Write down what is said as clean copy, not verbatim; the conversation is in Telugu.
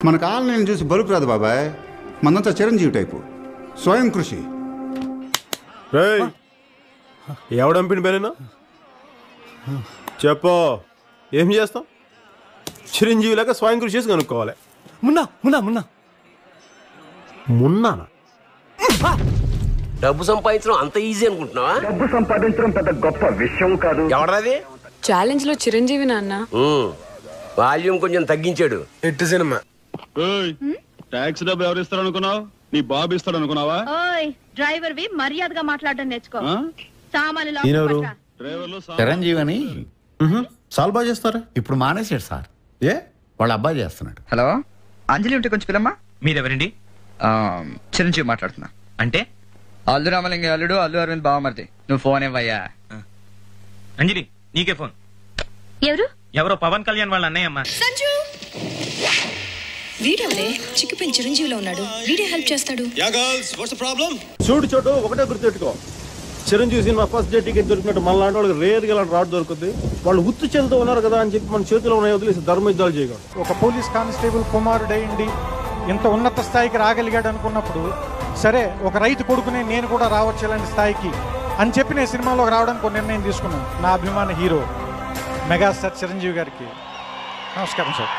మన కాలనీని చూసి బలుపు రాదు బాబాయ్, మనంతా చిరంజీవి టైపు, స్వయం కృషి. ఎవడంపిన పేరేనా చెప్పో, ఏం చేస్తాం? చిరంజీవి లాగా స్వయం కృషి చేసి కనుక్కోవాలి. మున్నా మున్నా మున్నా మున్నానా? డబ్బు సంపాదించడం అంత ఈజీ అనుకుంటున్నావా? డబ్బు సంపాదించడం పెద్ద గొప్ప విషయం కాదు. ఎవడది? ఛాలెంజ్ లో చిరంజీవి నాన్న. వాల్యూమ్ కొంచెం తగ్గించాడు. ఎట్టు సినిమా. ట్యాక్స్ డబ్బు ఎవరు ఇస్తారు అనుకున్నావు? నీ బాబు ఇస్తాడు అనుకున్నావా? డ్రైవర్ వి మర్యాదగా మాట్లాడడం నేర్చుకో. చిరంజీవి అని సాల్ బాగా చేస్తారా? ఇప్పుడు మానేసాడు సార్. ఏ వాళ్ళ అబ్బాయి చేస్తున్నాడు. హలో అంజలి ఉంటే కొంచెం పిల్లమ్మా. మీరెవరండి? చిరంజీవి మాట్లాడుతున్నా. అంటే అల్లు రామలింగ అల్లుడు అల్లు అరవింద్ బావమర్ది. నువ్వు ఫోన్ ఇవ్వయ్యా. అంజలి నీకే ఫోన్. ఎవరో పవన్ కళ్యాణ్ వాళ్ళ అన్నయ్య అమ్మా. వీడెవడే చిక్కుపోయిన చిరంజీవిలో ఉన్నాడు, వీడే హెల్ప్ చేస్తాడు. చూడు చోటు ఒకటే గుర్తుపెట్టుకో, Chiranjeevi cinema first day ticket దొరికినట్టు మన లాంటి వాళ్ళకి రేర్గా ఇలాంటి రాడ్ దొరుకుతుంది. వాళ్ళు ఉత్తు చేతులతో ఉన్నారు కదా అని చెప్పి మన చేతిలో ఉన్నాయి వదిలేసి ధర్మ యుద్ధాలు చేయగలరు. ఒక పోలీస్ కానిస్టేబుల్ కుమారుడైండి ఇంత ఉన్నత స్థాయికి రాగలిగాడు అనుకున్నప్పుడు, సరే ఒక రైతు కొడుకునే నేను కూడా రావచ్చు ఇలాంటి స్థాయికి అని చెప్పి నేను సినిమాలోకి రావడానికి ఒక నిర్ణయం తీసుకున్నాను. నా అభిమాన హీరో మెగాస్టార్ చిరంజీవి గారికి నమస్కారం సార్.